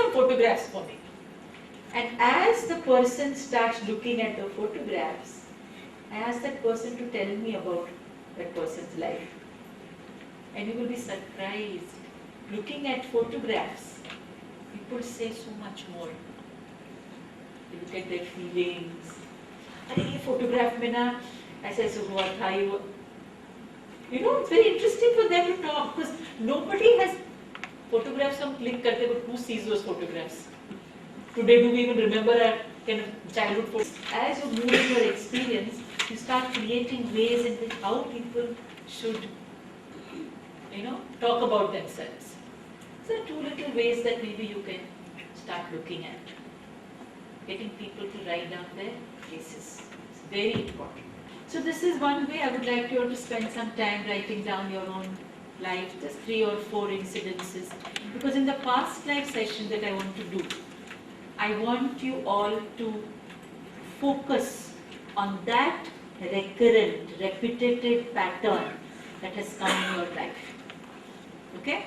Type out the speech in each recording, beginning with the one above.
some photographs for me. And as the person starts looking at the photographs, I ask that person to tell me about that person's life. And you will be surprised. Looking at photographs, people say so much more. They look at their feelings. अरे ये photograph में ना ऐसा ऐसा हुआ था ये वो. You know, it's very interesting for them to talk because nobody has photographs हम click करते but who sees those photographs? Today do we even remember our kind of childhood photos? As you move in your experience, you start creating ways in which how people should, you know, talk about themselves. So there are two little ways that maybe you can start looking at. Getting people to write down their cases. It's very important. So this is one way. I would like you all to spend some time writing down your own life, just 3 or 4 incidences. Because in the past life session that I want to do, I want you all to focus on that recurrent, repetitive pattern that has come in your life. Okay?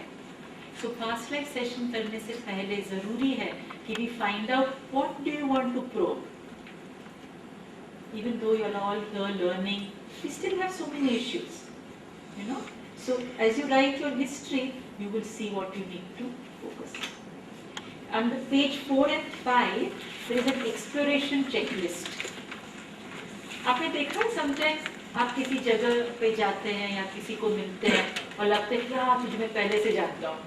So past life session करने से पहले ज़रूरी है कि we find out what do you want to probe. Even though you are all here learning, we still have so many issues. You know? So as you write your history, you will see what you need to focus on. Under page 4 and 5, there is an exploration checklist. आपने देखा sometimes आप किसी जगह पे जाते हैं या किसी को मिलते हैं और लगता है कि हाँ तुझे मैं पहले से जानता हूँ.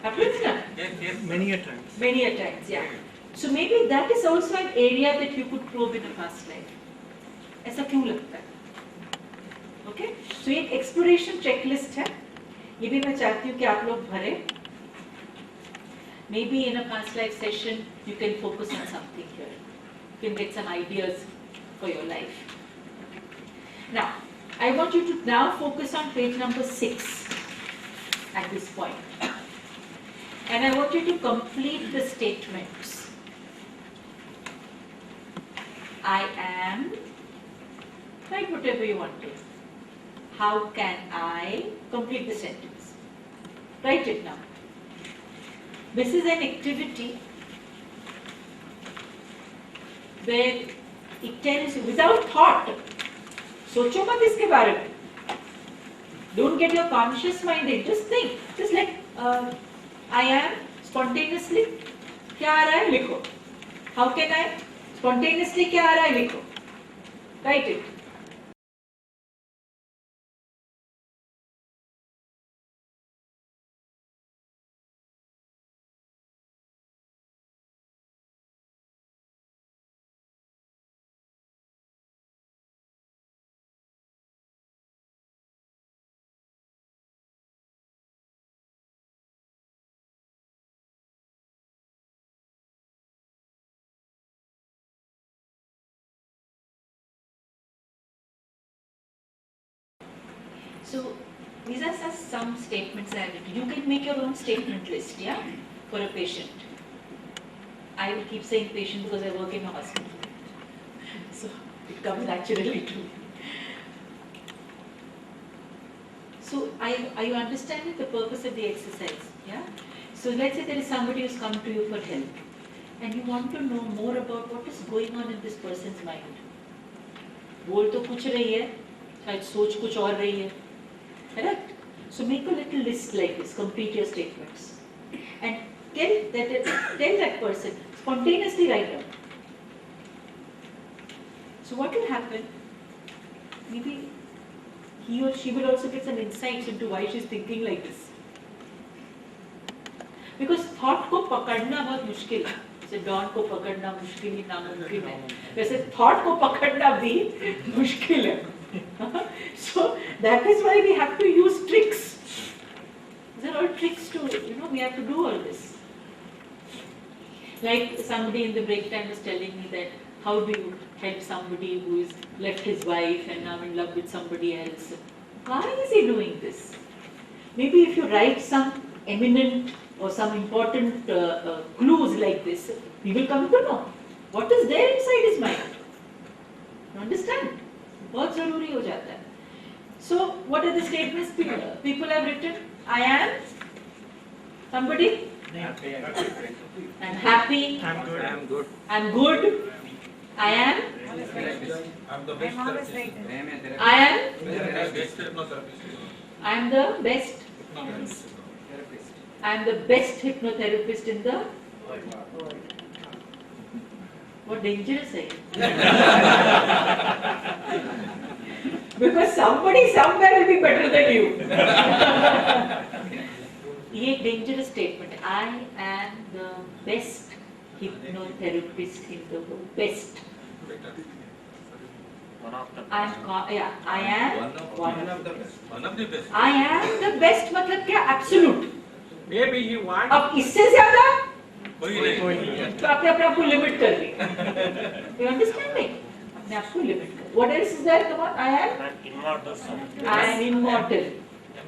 Happens ना? Yes, many a times. Many a times, yeah. So maybe that is also an area that you could probe in a past life. ऐसा क्यों लगता है? Okay? So ये एक exploration checklist है. ये भी मैं चाहती हूँ कि आप लोग भरें. Maybe in a past life session, you can focus on something here. You can get some ideas for your life. Now, I want you to now focus on page number 6 at this point. And I want you to complete the statements. I am, write whatever you want to. How can I complete the sentence? Write it now. This is an activity where it tells you without thought. सोचो मत इसके बारे में. Don't get your conscious mind in. Just think. Just like I am spontaneously. क्या आ रहा है लिखो. How can I spontaneously क्या आ रहा है लिखो. Write it. So these are some statements I have written. You can make your own statement list, yeah, for a patient. I will keep saying patient because I work in a hospital, so it comes naturally to me. So are you understanding the purpose of the exercise? Yeah. So let's say there is somebody who's come to you for help, and you want to know more about what is going on in this person's mind. बोल तो कुछ रही है, शायद सोच कुछ और रही है. Correct? So make a little list like this, complete your statements. And tell that person, spontaneously write down. So what will happen? Maybe he or she will also get some insights into why she's thinking like this. Because thought को पकड़ना बहुत मुश्किल है. जैसे dawn को पकड़ना मुश्किल ही नामुमकिन है. वैसे thought को पकड़ना भी मुश्किल है. So that is why we have to use tricks. There are all tricks to, we have to do all this. Like somebody in the break time was telling me that how do you help somebody who is left his wife and now in love with somebody else? Why is he doing this? Maybe if you write some eminent or some important clues like this, we will come to know what is there inside his mind. You understand? बहुत ज़रूरी हो जाता है. So what are the statements people have written? I am somebody. I'm happy. I'm good. I'm good. I'm good. I am. I'm the best therapist. I am. Best hypnotherapist. I am the best. I am the best hypnotherapist in the world. What dangerous are you? Because somebody somewhere will be better than you. ये एक dangerous statement. I am the best hypnotherapist in the world. Best. I am one of the best. One of the best. I am the best मतलब क्या? Absolute. Maybe you want. अब इससे ज़्यादा कोई नहीं. तो आपने अपने आप को लिमिट कर ली. You understand me? अपने आप को लिमिट कर. What else is there? Come on. I am immortal.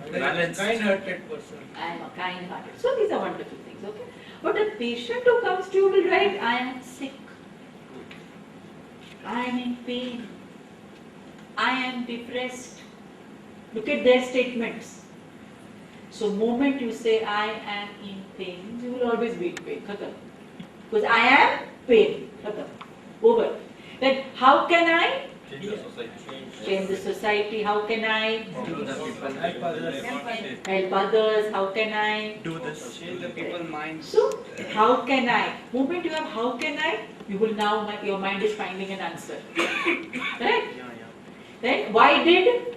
Kind-hearted person. I am a kind-hearted. So these are wonderful things, okay? But a patient who comes to you will write, I am sick. I am in pain. I am depressed. Look at their statements. So moment you say I am in pain, you will always be in pain. Khatam. Because I am pain. Khatam. Over. Then how can I Change the society. change the society? How can I Help others. help others? How can I Do this. Change the people's minds. So, how can I? Moment you have how can I, you will now, your mind is finding an answer. Correct? Then, why did?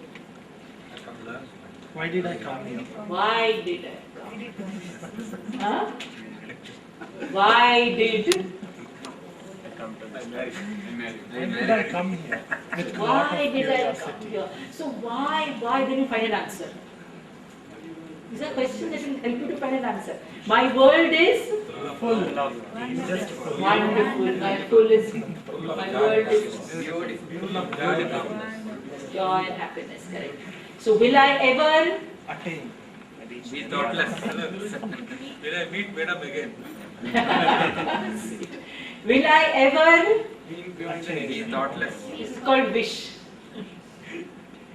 Why did I come here? Why did I come? Huh? Why did? Why did I come here? With a lot Why of did I curiosity. come here? So, why then you find an answer? These are questions that will help you to find an answer. My world is Full love. Just full. wonderful. My world is joy and happiness. Correct. So, will I ever? Attain. Be thoughtless. Will I meet Madam again? Will I ever? Be thoughtless. This is called wish.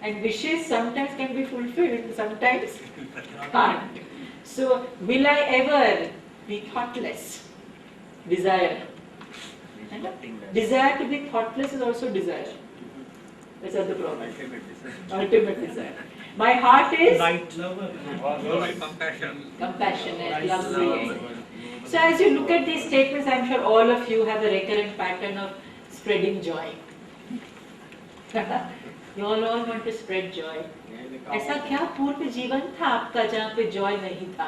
And wishes sometimes can be fulfilled, sometimes can't. So, will I ever be thoughtless? Desire. Desire to be thoughtless is also desire. That's not the problem. Ultimate desire. My heart is Light. Compassion. compassionate, lovely. So as you look at these statements, I'm sure all of you have a recurrent pattern of spreading joy. You all want to spread joy. ऐसा क्या पूर्व जीवन था आपका जहाँ पे Joy नहीं था?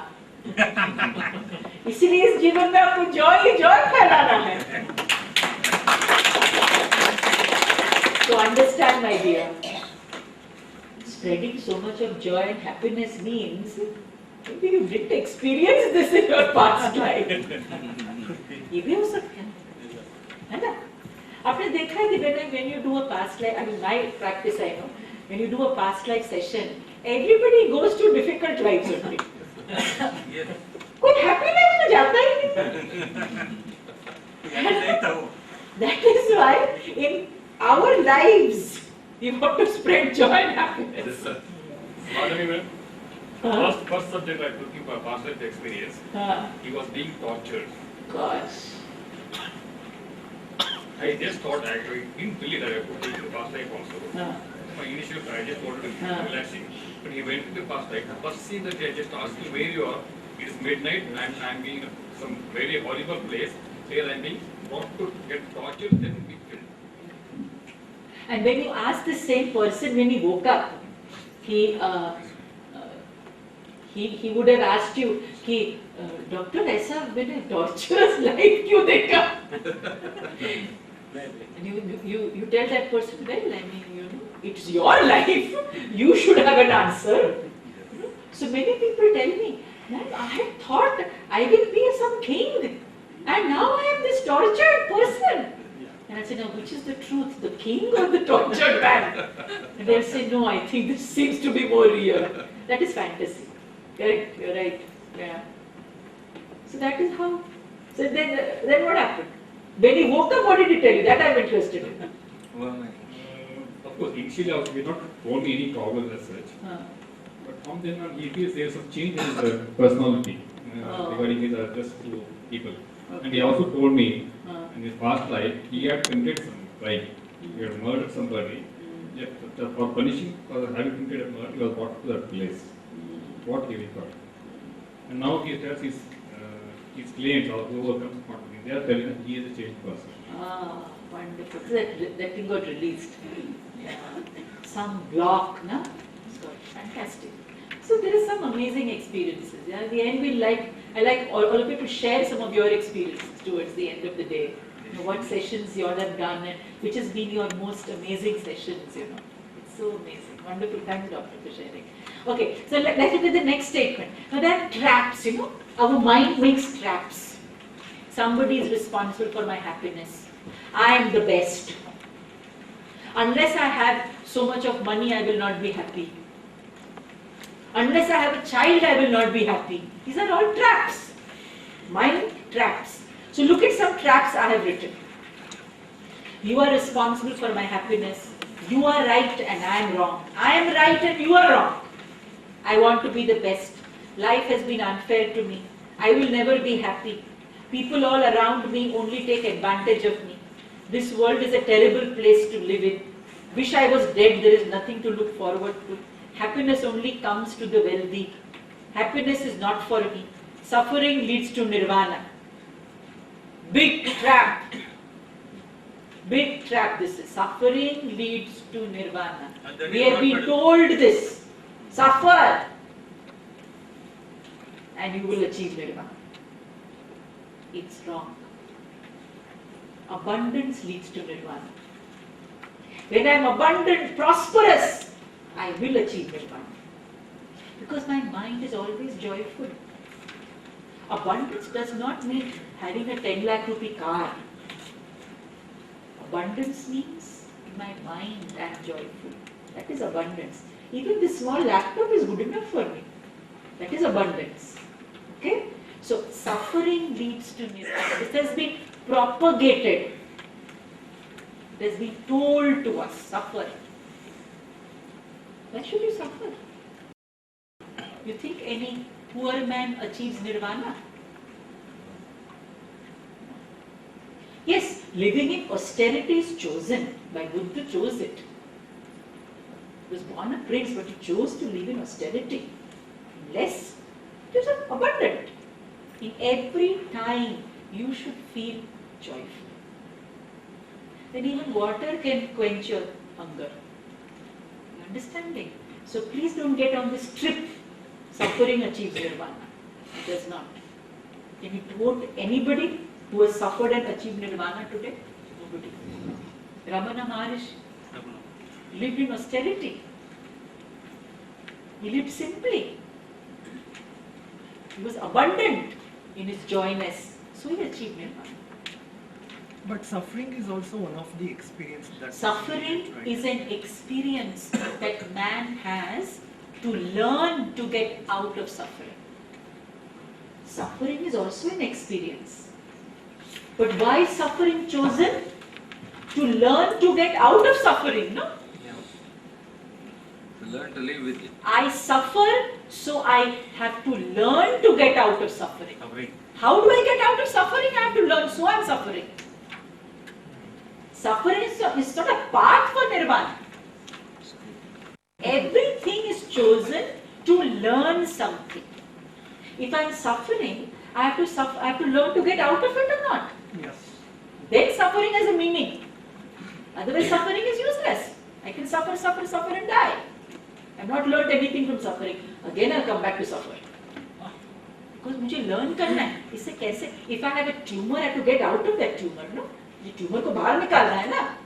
इसीलिए इस जीवन में आपको जॉय फैलाना है. So understand, my dear, spreading so much of joy and happiness means maybe you didn't experience this in your past life. ये भी हो सकता है ना? आपने देखा है कि when you do a past life, I mean my practice I know, when you do a past life session, everybody goes to difficult lives only. कोई happy life में जाता ही नहीं. That is why in our lives we want to spread joy and happiness. First subject I took him for past life experience. He was being tortured. Gosh. I just thought actually didn't believe that I could take the past life also. My initial I just wanted to be relaxing. But he went to the past life. First scene that I just asked him where you are. It is midnight and I'm being in some very horrible place where I'm being brought to get tortured and be killed. And when you ask the same person when he woke up, he would have asked you कि doctor ऐसा मैंने torturous life क्यों देखा? And you tell that person, well, I mean, you know, it's your life. You should have an answer. So many people tell me, man, I had thought I will be some king, and now I am this tortured person. And I say, now which is the truth, the king or the tortured man? And they'll say, no, I think this seems to be more real. That is fantasy. Correct, you're right. Yeah. So that is how. So then what happened? When he woke up, what did he tell you? That I'm interested in. Of course, initially also he not told me any problem as such. But from then on, he feels there's some change in his personality. regarding his address to people. And he also told me in his past life he had committed some crime. He had murdered somebody. Yet for punishing for having committed a murder, he was brought to that place. What he thought. And now he tells his clients or whoever comes in front of him, they are telling that he is a changed person. Wonderful. So that thing got released. Yeah. Some block, no? It's got fantastic. So there are some amazing experiences. Yeah? At the end, I like all of you to share some of your experiences towards the end of the day. You know, what sessions you all have done and which has been your most amazing sessions, you know. It's so amazing. Wonderful. Thanks, Doctor, for sharing. Okay, so let's look at the next statement. Now there are traps, you know. Our mind makes traps. Somebody is responsible for my happiness. I am the best. Unless I have so much of money, I will not be happy. Unless I have a child, I will not be happy. These are all traps. Mind traps. So look at some traps I have written. You are responsible for my happiness. You are right and I am wrong. I am right and you are wrong. I want to be the best. Life has been unfair to me. I will never be happy. People all around me only take advantage of me. This world is a terrible place to live in. Wish I was dead. There is nothing to look forward to. Happiness only comes to the wealthy. Happiness is not for me. Suffering leads to nirvana. Big trap. Big trap this is. Suffering leads to nirvana. We have been told this. Suffer and you will achieve nirvana. It's wrong. Abundance leads to nirvana. When I am abundant, prosperous, I will achieve nirvana. Because my mind is always joyful. Abundance does not mean having a 10 lakh rupee car. Abundance means in my mind I am joyful. That is abundance. Even this small laptop is good enough for me. That is abundance. Okay? So suffering leads to nirvana. This has been propagated. It has been told to us, suffer. Why should you suffer? You think any poor man achieves nirvana? Yes, living in austerity is chosen. By Buddha chose it. He was born a prince, but he chose to live in austerity. Less, it is abundant. In every time, you should feel joyful. Then even water can quench your hunger. You understanding? So please don't get on this trip. Suffering achieves nirvana. It does not. Can you quote anybody who has suffered and achieved nirvana today? Nobody. Ramana Maharishi lived in austerity. He lived simply. He was abundant in his joyness. So he achieved nirvana. But suffering is also one of the experiences that Suffering is an experience that man has to learn to get out of suffering. Suffering is also an experience. But why is suffering chosen? To learn to get out of suffering, no? To learn to live with it. I suffer, so I have to learn to get out of suffering. How do I get out of suffering? I have to learn, so I am suffering. Suffering is not a path for nirvana. Everything is chosen to learn something. If I am suffering, I have to learn to get out of it or not. Yes. Then suffering has a meaning. Otherwise suffering is useless. I can suffer and die. I have not learned anything from suffering. Again I will come back to suffering. Because मुझे learn करना है. इससे कैसे? If I have a tumor, I have to get out of that tumor, no? ये tumor को बाहर निकालना है ना?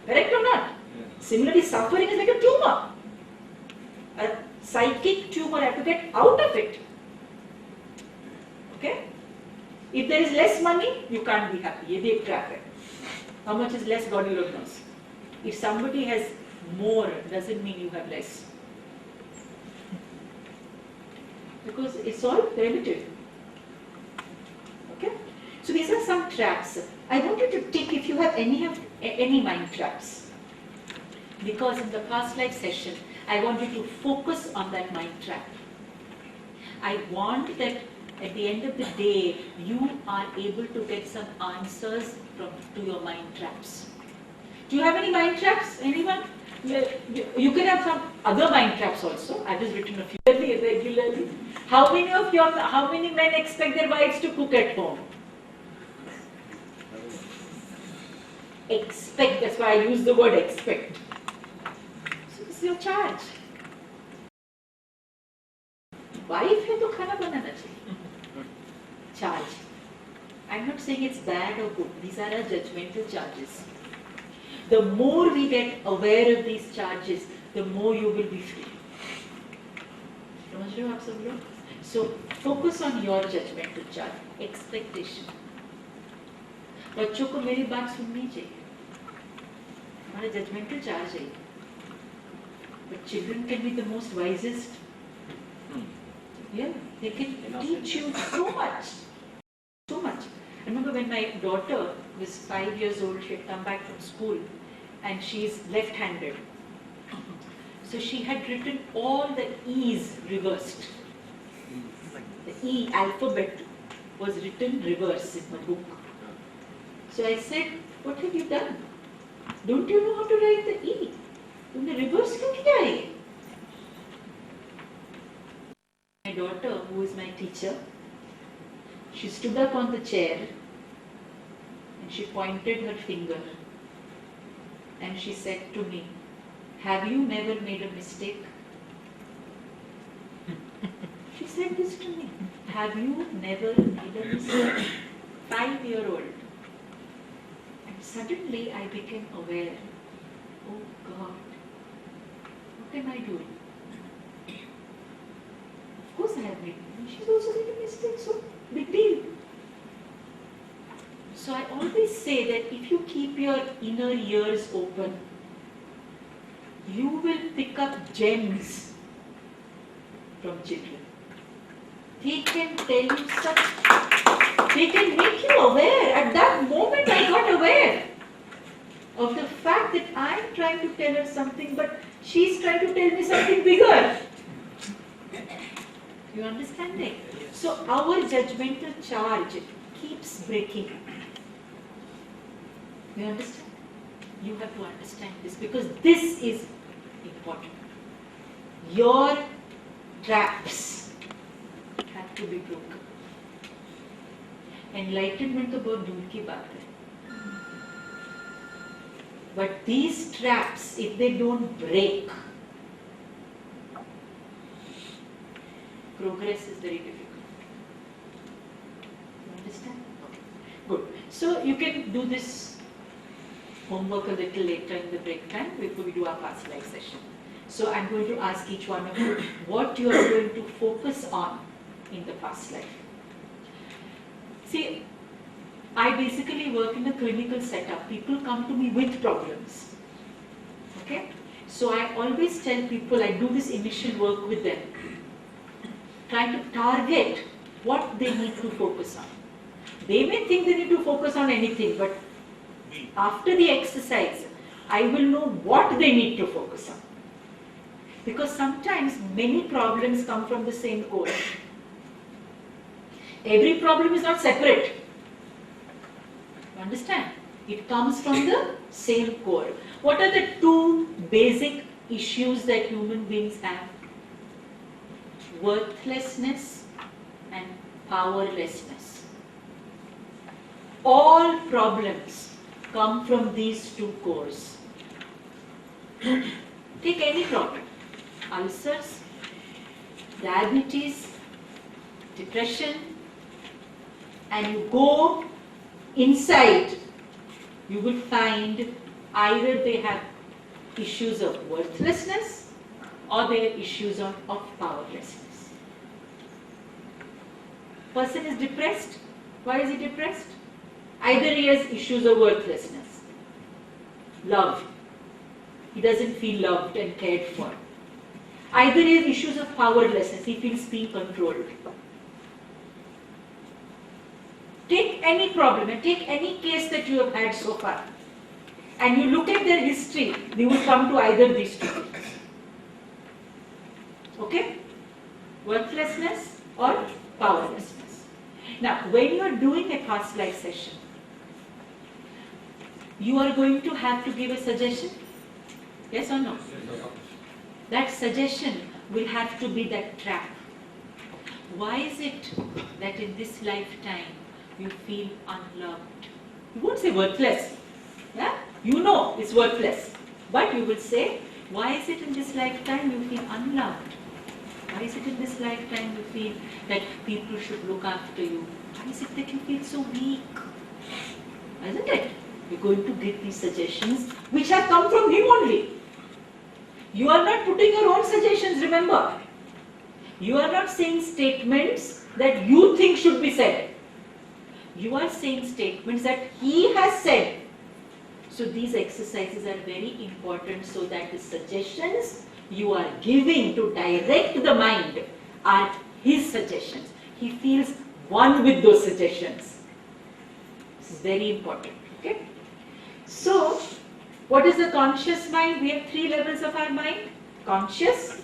Correct or not? Similarly, suffering is like a tumor. A psychic tumor, I have to get out of it. Okay? If there is less money, you can't be happy. ये भी एक trap है. How much is less, God alone knows. If somebody has more, doesn't mean you have less. Because it's all relative. Okay? So these are some traps. I want you to take if you have any mind traps. Because in the past life session, I want you to focus on that mind trap. I want that At the end of the day, you are able to get some answers to your mind traps. Do you have any mind traps? Anyone? You can have some other mind traps also. I've just written a few regularly. How many men expect their wives to cook at home? Expect, that's why I use the word expect. So this is your charge. Wife है तो खाना बनाना चाहिए. Charge. I'm not saying it's bad or good. These are our judgmental charges. The more we get aware of these charges, the more you will be free. समझ रहे हो आप सब लोग? So focus on your judgmental charge. Expectation. बच्चों को मेरी बात सुननी चाहिए. हमारा judgmental charge है. But children can be the most wisest. Yeah, they can teach you so much. So much. I remember when my daughter was 5 years old, she had come back from school and she's left-handed. So she had written all the E's reversed. The E alphabet was written reverse in the book. So I said, what have you done? Don't you know how to write the E? तुमने reverse क्यों किया है? My daughter, who is my teacher, she stood up on the chair and she pointed her finger and she said to me, have you never made a mistake? She said this to me. Have you never made a mistake? 5-year-old. And suddenly I became aware, oh God, what am I doing? Of course I have made. She's also made a mistake, so big deal. So I always say that if you keep your inner ears open, you will pick up gems from children. They can tell you they can make you aware. At that moment I got aware of the fact that I'm trying to tell her something, but she's trying to tell me something bigger. You understand it? So our judgmental charge keeps breaking. You understand? You have to understand this because this is important. Your traps have to be broken. Enlightenment तो बहुत दूर की बात है. But these traps, if they don't break, progress is very difficult. You understand? Okay. Good. So you can do this homework a little later in the break time before we do our past life session. So I'm going to ask each one of you what you are going to focus on in the past life. See, I basically work in a clinical setup. People come to me with problems. Okay? So I always tell people, I do this initial work with them, trying to target what they need to focus on. They may think they need to focus on anything, but after the exercise, I will know what they need to focus on. Because sometimes many problems come from the same core. Every problem is not separate. You understand? It comes from the same core. What are the two basic issues that human beings have? Worthlessness and powerlessness. All problems come from these two cores. Take any problem. Ulcers, diabetes, depression, and you go inside, you will find either they have issues of worthlessness or they have issues of powerlessness. Person is depressed. Why is he depressed? Either he has issues of worthlessness, love. He doesn't feel loved and cared for. Either he has issues of powerlessness. He feels being controlled. Take any problem and take any case that you have had so far, and you look at their history, you will come to either these two things. Okay? Worthlessness or powerlessness. when you are doing a past life session, you are going to have to give a suggestion? Yes or no? That suggestion will have to be that trap. Why is it that in this lifetime you feel unloved? You won't say worthless. Yeah? You know it's worthless. But you will say, why is it in this lifetime you feel unloved? Why is it in this lifetime you feel that people should look after you? Why is it that you feel so weak? Isn't it? You're going to get these suggestions which have come from him only. You are not putting your own suggestions, remember. You are not saying statements that you think should be said. You are saying statements that he has said. So these exercises are very important so that the suggestions you are giving to direct the mind are his suggestions. He feels one with those suggestions. This is very important. Okay? So, what is the conscious mind? We have 3 levels of our mind. Conscious,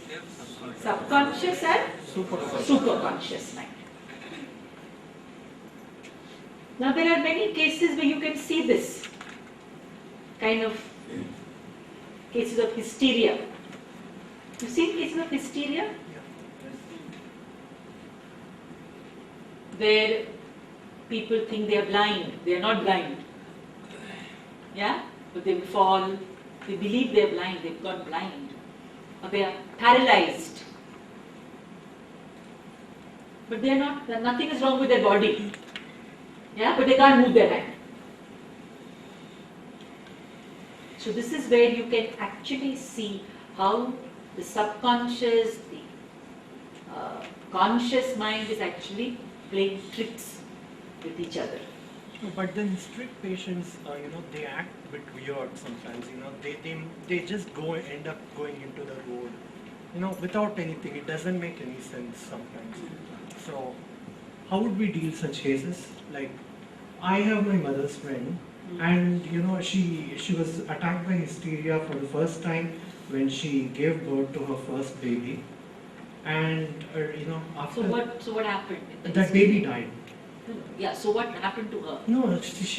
subconscious and superconscious mind. Now there are many cases where you can see this kind of cases of hysteria. You see cases of hysteria? Where people think they are blind. They are not blind. Yeah? But they will fall. They believe they are blind. They've gone blind. Or they are paralyzed. But they are not. Nothing is wrong with their body. Yeah? But they can't move their hand. So this is where you can actually see how the subconscious, the conscious mind is actually playing tricks with each other. But then strict patients, they act a bit weird sometimes. They just end up going into the road, without anything. It doesn't make any sense sometimes. So, how would we deal such cases? Like, I have my mother's friend, and she was attacked by hysteria for the first time when she gave birth to her first baby, and after So what happened? that baby died. Yeah. So what happened to her? No, she